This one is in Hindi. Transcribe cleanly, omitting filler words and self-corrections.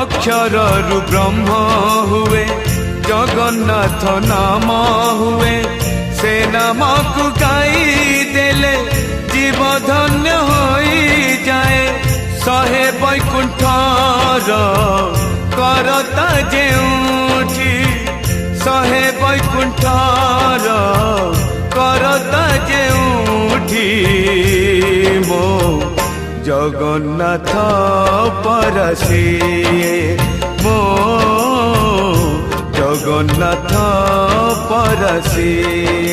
अक्षरु ब्रह्म हुए जगन्नाथ नाम हुए से नाम को गाई देले जीव धन्य हो जाए सहे वैकुंठर करता जेउठी सहे वैकुंठर करता जेउठी मो जगन्नाथ परसिए मो जगन्नाथ परसिए।